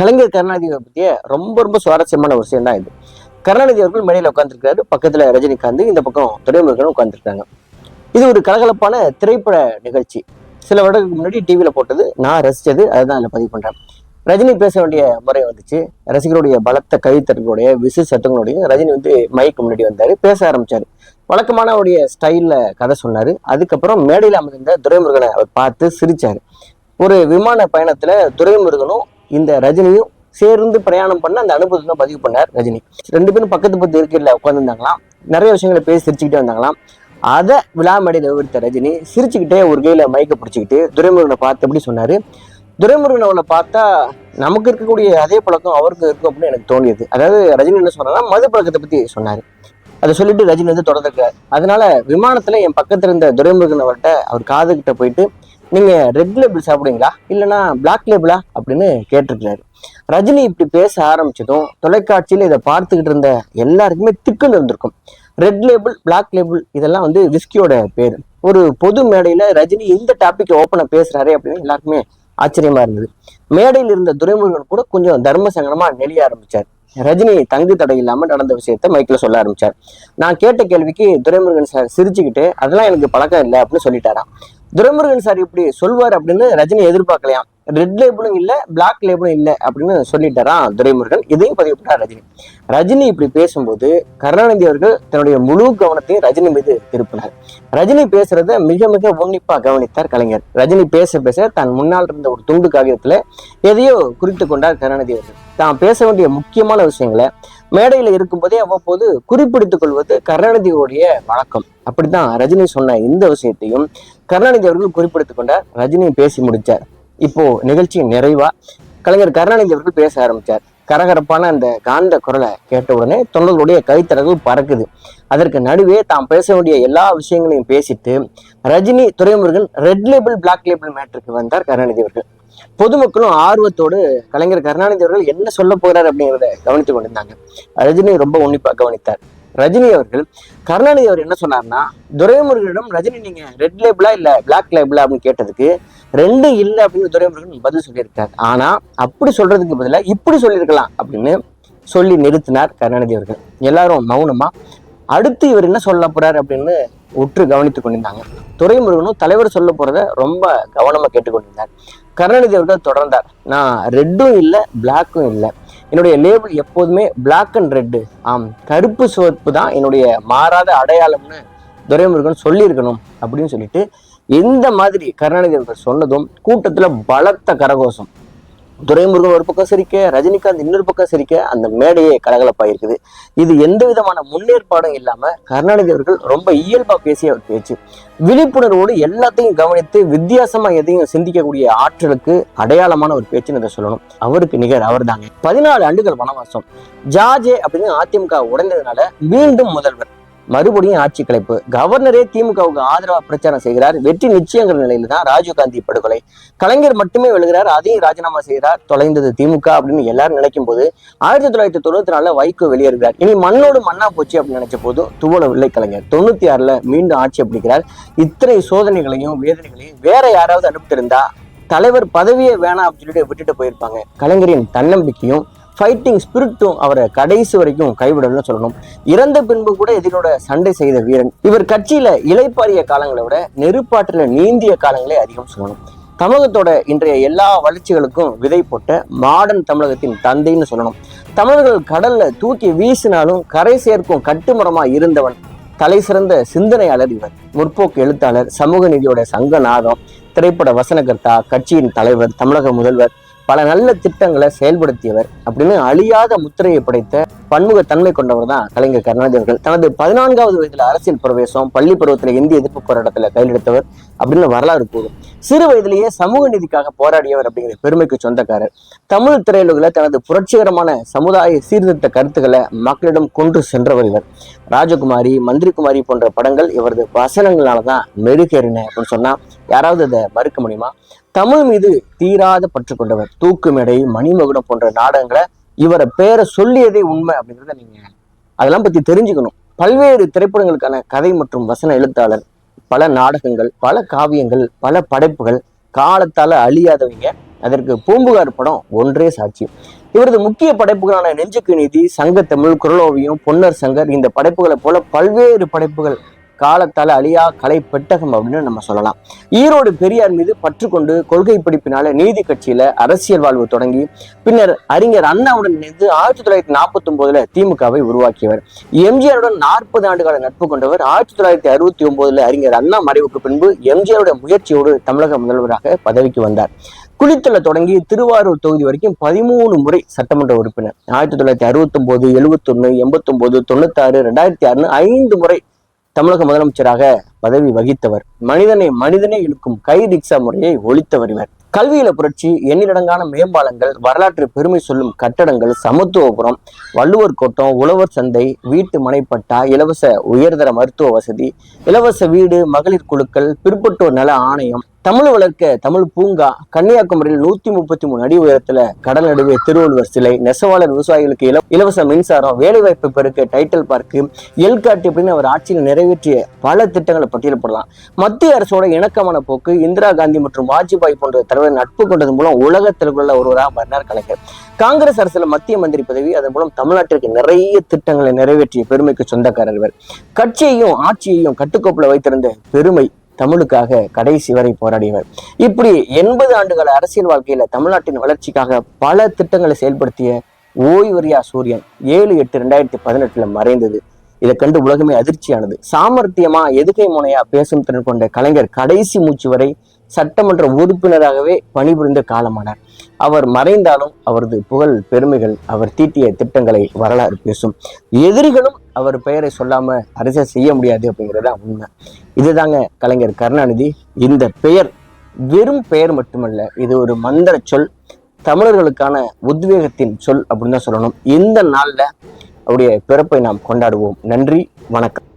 கலைஞர் கருணாநிதியை பற்றிய ரொம்ப ரொம்ப சுவாரஸ்யமான ஒரு விஷயம் தான் இது. கருணாநிதி அவர்கள் மேடையில் உட்காந்துருக்காரு, பக்கத்துல ரஜினிகாந்த், இந்த பக்கம் துரைமுருகன் உட்காந்துருக்காங்க. இது ஒரு கலகலப்பான திரைப்பட நிகழ்ச்சி. சில வருடங்களுக்கு முன்னாடி டிவியில போட்டது, நான் ரசிச்சது, அதுதான் அதில் பதிவு பண்றேன். ரஜினி பேச வேண்டிய முறை வந்துச்சு. ரசிகருடைய பலத்த கைத்தட்டங்களுடைய விசில் சத்தங்களுடைய ரஜினி மைக்கு முன்னாடி வந்தாரு, பேச ஆரம்பிச்சாரு. வழக்கமான அவருடைய ஸ்டைல்ல கதை சொன்னாரு. அதுக்கப்புறம் மேடையில் அமர்ந்த துரைமுருகனை அவர் பார்த்து சிரிச்சாரு. ஒரு விமான பயணத்துல துரைமுருகனும் இந்த ரஜினியும் சேர்ந்து பிரயாணம் பண்ண அந்த அனுபவத்தை பதிவு பண்ணார் ரஜினி. ரெண்டு பேரும் பக்கத்து இருக்கையில உட்காந்துருந்தாங்களாம். நிறைய விஷயங்களை பேசி சிரிச்சுக்கிட்டே வந்தாங்களாம். அதை விழா மேடையில் விவரித்த ரஜினி சிரிச்சுக்கிட்டே ஒரு கையில மைக்கை பிடிச்சிக்கிட்டு துரைமுருகனை பார்த்தபடி சொன்னாரு. துரைமுருகன் அவளை பார்த்தா நமக்கு இருக்கக்கூடிய அதே பழக்கம் அவருக்கு இருக்கும் அப்படின்னு எனக்கு தோணியது. அதாவது ரஜினி என்ன சொன்னாங்கன்னா மது பழக்கத்தை பத்தி சொன்னாரு. அதை சொல்லிட்டு ரஜினி தொடர்ந்துருக்காரு. அதனால விமானத்துல என் பக்கத்துல இருந்த துரைமுருகன் அவர்கிட்ட அவர் காதுகிட்ட போயிட்டு, நீங்க ரெட் லேபிள் சாப்பிடுவீங்களா இல்லைன்னா பிளாக் லேபிளா அப்படின்னு கேட்டிருக்கிறாரு. ரஜினி இப்படி பேச ஆரம்பிச்சதும் தொலைக்காட்சியில இதை பார்த்துக்கிட்டு இருந்த எல்லாருக்குமே திக்குன்னு இருந்திருக்கும். ரெட் லேபிள், பிளாக் லேபிள் இதெல்லாம் விஸ்கியோட பேரு. ஒரு பொது மேடையில ரஜினி இந்த டாபிக் ஓப்பனா பேசுறாரு அப்படின்னு எல்லாருக்குமே ஆச்சரியமா இருந்தது. மேடையில் இருந்த துரைமுருகன் கூட கொஞ்சம் தர்ம சங்கடமா நெளிய ஆரம்பிச்சார். ரஜினி தங்கு தடை இல்லாம நடந்த விஷயத்த மைக்ல சொல்ல ஆரம்பிச்சார். நான் கேட்ட கேள்விக்கு துரைமுருகன் சார் சிரிச்சுக்கிட்டு அதெல்லாம் எனக்கு பழக்கம் இல்லை அப்படின்னு சொல்லிட்டாராம். துரைமுருகன் சார் இப்படி சொல்வார் அப்படின்னு ரஜினி எதிர்பார்க்கலையாம். ரெட் லேபிளும் இல்லை, பிளாக் லேபிளும் இல்லை அப்படின்னு சொல்லிட்டாராம் துரைமுருகன். இதையும் பதிவு பண்ணார் ரஜினி. ரஜினி இப்படி பேசும்போது கருணாநிதி அவர்கள் தன்னுடைய முழு கவனத்தையும் ரஜினி மீது திருப்பினார். ரஜினி பேசுறத மிக மிக உன்னிப்பா கவனித்தார் கலைஞர். ரஜினி பேச பேச தன் முன்னால் இருந்த ஒரு துண்டு காகிதத்துல எதையோ குறித்து கொண்டார் கருணாநிதி அவர்கள். தான் பேச வேண்டிய முக்கியமான விஷயங்களை மேடையில இருக்கும்போதே அவ்வப்போது குறிப்பிடுத்திக் கொள்வது கருணாநிதியோடைய வழக்கம். அப்படித்தான் ரஜினி சொன்ன இந்த விஷயத்தையும் கருணாநிதி அவர்கள் குறிப்பிடுத்திக் கொண்டார். ரஜினி பேசி முடிச்சார். இப்போ நிகழ்ச்சியின் நிறைவா கலைஞர் கருணாநிதி அவர்கள் பேச ஆரம்பிச்சார். கரகரப்பான அந்த காந்த குரலை கேட்ட உடனே தொண்டர்களுடைய கைத்தறகள் பறக்குது. அதற்கு நடுவே தாம் பேச வேண்டிய எல்லா விஷயங்களையும் பேசிட்டு Rajini, Duraimurugan red label, black label மேட்டருக்கு வந்தார் கருணாநிதி அவர்கள். பொதுமக்களும் ஆர்வத்தோடு கலைஞர் கருணாநிதி அவர்கள் என்ன சொல்ல போறார் அப்படிங்கிறத கவனித்துக் கொண்டிருந்தாங்க. ரஜினி ரொம்ப உன்னிப்பா கவனித்தார். ரஜினி அவர்கள் கருணாநிதி அவர் என்ன சொன்னார்னா, துரைமுருகனிடம் ரஜினி நீங்க ரெட் லேபிளா இல்ல பிளாக் லேபிளா அப்படின்னு கேட்டதுக்கு ரெண்டு இல்லை அப்படின்னு துரைமுருகன் பதில் சொல்லியிருக்கார். ஆனா அப்படி சொல்றதுக்கு பதிலாக இப்படி சொல்லியிருக்கலாம் அப்படின்னு சொல்லி நிறுத்தினார் கருணாநிதி அவர்கள். எல்லாரும் மௌனமா அடுத்து இவர் என்ன சொல்ல போறாரு அப்படின்னு உற்று கவனித்துக் கொண்டிருந்தாங்க. துரைமுருகனும் தலைவர் சொல்ல போறத ரொம்ப கவனமா கேட்டுக்கொண்டிருந்தார். கருணாநிதி அவர்கள் தொடர்ந்தார். நான் ரெட்டும் இல்லை, பிளாக்கும் இல்லை. என்னுடைய லேபிள் எப்போதுமே பிளாக் அண்ட் ரெட்டு. கருப்பு சிவப்பு தான் என்னுடைய மாறாத அடையாளம்னு துரைமுருகன் சொல்லியிருக்கணும் அப்படின்னு சொல்லிட்டு இந்த மாதிரி கருணாநிதி அவர்கள் சொன்னதும் கூட்டத்துல பலத்த கரகோஷம். துரைமுருகன் ஒரு பக்கம் சிரிக்க, ரஜினிகாந்த் இன்னொரு பக்கம் சிரிக்க, அந்த மேடையே கலகலப்பாயிருக்குது. இது எந்த விதமான முன்னேற்பாடும் இல்லாம கருணாநிதி அவர்கள் ரொம்ப இயல்பா பேசிய அவர் பேச்சு. விழிப்புணர்வோடு எல்லாத்தையும் கவனித்து வித்தியாசமா எதையும் சிந்திக்கக்கூடிய ஆற்றலுக்கு அடையாளமான ஒரு பேச்சுன்னு இதை சொல்லணும். அவருக்கு நிகர் அவர் தாங்க. 14 ஆண்டுகள் வனவாசம். ஜார்ஜே அப்படின்னு அதிமுக உடைந்ததுனால மீண்டும் முதல்வர், மறுபடியும் ஆட்சி கலைப்பு. கவர்னரே திமுகவுக்கு ஆதரவா பிரச்சாரம் செய்கிறார். வெற்றி நிச்சயங்கிற நிலையில தான் ராஜீவ்காந்தி படுகொலை. கலைஞர் மட்டுமே விழுகிறார், அதையும் ராஜினாமா செய்கிறார். தொலைந்தது திமுக அப்படின்னு எல்லாரும் நினைக்கும் போது 1994 வைகோ வெளியேறுகிறார். இனி மண்ணோடு மண்ணா போச்சு அப்படின்னு நினைச்ச போதும் துவளவில்லை கலைஞர். 96 மீண்டும் ஆட்சி பிடிக்கிறார். இத்தனை சோதனைகளையும் வேதனைகளையும் வேற யாராவது அனுப்பிட்டிருந்தா தலைவர் பதவியே வேணாம் அப்படின்னு சொல்லிட்டு விட்டுட்டு போயிருப்பாங்க. கலைஞரின் தன்னம்பிக்கையும் ஃபைட்டிங் ஸ்பிரிட்டும் அவரை கடைசி வரைக்கும் கைவிடணும்னு சொல்லணும். இறந்த பின்பு கூட எதிரோட சண்டை செய்த வீரன். இவர் கட்சியில இலைப்பாரிய காலங்களை விட நெருப்பாற்றில நீந்திய காலங்களே அதிகம் சொல்லணும். தமிழகத்தோட இன்றைய எல்லா வளர்ச்சிகளுக்கும் விதை போட்ட மாடர்ன் தமிழகத்தின் தந்தைன்னு சொல்லணும். தமிழர்கள் கடல்ல தூக்கி வீசினாலும் கரை சேர்க்கும் கட்டுமரமா இருந்தவன், தலை சிறந்த சிந்தனையாளர் இவர். முற்போக்கு எழுத்தாளர், சமூக நீதியோட சங்கநாதம், திரைப்பட வசனகர்த்தா, கட்சியின் தலைவர், தமிழக முதல்வர், பல நல்ல திட்டங்களை செயல்படுத்தியவர் அப்படின்னு அழியாத முத்திரையை படைத்த பன்முகத்தன்மை கொண்டவர் தான் கலைஞர் கருணாநிதி அவர்கள். தனது 14வது வயதுல அரசியல் பிரவேசம், பள்ளி பருவத்துல இந்திய எதிர்ப்பு போராட்டத்துல கையெழுத்தவர் அப்படின்னு வரலாறு கூறும். சிறு வயதிலேயே சமூக நீதிக்காக போராடியவர் அப்படிங்கிற பெருமைக்கு சொந்தக்காரர். தமிழ் திரையுலகில தனது புரட்சிகரமான சமுதாய சீர்திருத்த கருத்துக்களை மக்களிடம் கொண்டு சென்றவர் இவர். ராஜகுமாரி, மந்திரிகுமாரி போன்ற படங்கள் இவரது வசனங்களாலதான் மெருகேறின அப்படின்னு சொன்னா யாராவது அதை மறுக்க முடியுமா? தமிழ் மீது தீராத பற்று கொண்டவர். தூக்கு மேடை, மணிமகுடம் போன்ற நாடகங்களை இவரை பேரை சொல்லியதே உண்மை அப்படிங்கிறத நீங்க அதெல்லாம் பத்தி தெரிஞ்சுக்கணும். பல்வேறு திரைப்படங்களுக்கான கதை மற்றும் வசன எழுத்தாளர். பல நாடகங்கள், பல காவியங்கள், பல படைப்புகள், காலத்தால அழியாதவங்க, அதற்கு பூம்புகார் படம் ஒன்றே சாட்சி. இவரது முக்கிய படைப்புகளான நெஞ்சுக்கு நீதி, சங்கத்தமிழ், குரலோவியம், பொன்னர் சங்கர் இந்த படைப்புகளை போல பல்வேறு படைப்புகள் காலத்தால அழியா கலை பெட்டகம் அப்படின்னு நம்ம சொல்லலாம். ஈரோடு பெரியார் மீது பற்று கொண்டு கொள்கை பிடிப்பினால நீதி கட்சியில அரசியல் வாழ்வு தொடங்கி பின்னர் அறிஞர் அண்ணாவுடன் இணைந்து 1949 திமுகவை உருவாக்கியவர். எம்ஜிஆருடன் 40 ஆண்டுகால நட்பு கொண்டவர். 1969 அறிஞர் அண்ணா மறைவுக்கு பின்பு எம்ஜிஆருடைய முயற்சியோடு தமிழக முதல்வராக பதவிக்கு வந்தார். குளித்தல தொடங்கி திருவாரூர் தொகுதி வரைக்கும் 13 முறை சட்டமன்ற உறுப்பினர். 1969, 71, 89, 96, 2006 5 முறை தமிழக முதலமைச்சராக பதவி வகித்தவர். மனிதனை இழுக்கும் கை ரிக்ஷா முறையை ஒழித்தவர் இவர். கல்வியில புரட்சி, எண்ணிலடங்கான மேம்பாலங்கள், வரலாற்று பெருமை சொல்லும் கட்டடங்கள், சமத்துவபுரம், வள்ளுவர் கோட்டம், உழவர் சந்தை, வீட்டு மனைப்பட்டா, இலவச உயர்தர மருத்துவ வசதி, இலவச வீடு, மகளிர் குழுக்கள், பிற்பட்டோர் நல ஆணையம், தமிழ் வளர்க்க தமிழ் பூங்கா, கன்னியாகுமரியில் 133 அடி உயரத்துல கடல் நடுவே திருவள்ளுவர் சிலை, நெசவாளர் விவசாயிகளுக்கு இலவச மின்சாரம், வேலைவாய்ப்பு பெருக்க டைட்டில் பார்க்கு, எல்காட்டி அப்படின்னு அவர் ஆட்சியில் நிறைவேற்றிய பல திட்டங்களை பட்டியலிடப்படலாம். மத்திய அரசோட இணக்கமான போக்கு, இந்திரா காந்தி மற்றும் வாஜ்பாய் போன்ற தலைவர் நட்பு கொண்டது மூலம் உலகத்தில் உள்ள ஒருவராக மாறினார் கலைஞர். காங்கிரஸ் அரசுல மத்திய மந்திரி பதவி, அதன் மூலம் தமிழ்நாட்டிற்கு நிறைய திட்டங்களை நிறைவேற்றிய பெருமைக்கு சொந்தக்காரர் இவர். கட்சியையும் ஆட்சியையும் கட்டுக்கோப்புல வைத்திருந்த பெருமை தமிழுக்காக கடைசி வரை போராடியவர். இப்படி 80 ஆண்டுகால அரசியல் வாழ்க்கையில தமிழ்நாட்டின் வளர்ச்சிக்காக பல திட்டங்களை செயல்படுத்திய ஓய்வறியா சூரியன் 7/8/2018 மறைந்தது. இதை கண்டு உலகமே அதிர்ச்சியானது. சாமர்த்தியமா எதுகை முனையா பேசும் திறன் கொண்ட கலைஞர் கடைசி மூச்சு வரை சட்டமன்ற உறுப்பினராகவே பணிபுரிந்த காலமானார். அவர் மறைந்தாலும் அவரது புகழ் பெருமைகள், அவர் தீட்டிய திட்டங்களை வரலாறு பேசும். எதிரிகளும் அவர் பெயரை சொல்லாம அரசியல் செய்ய முடியாது அப்படிங்கிறதா உண்மை. இதுதாங்க கலைஞர் கருணாநிதி. இந்த பெயர் வெறும் பெயர் மட்டுமல்ல, இது ஒரு மந்திர சொல், தமிழர்களுக்கான உத்வேகத்தின் சொல் அப்படின்னு தான் சொல்லணும். இந்த நாள்ல அவருடைய பிறப்பை நாம் கொண்டாடுவோம். நன்றி, வணக்கம்.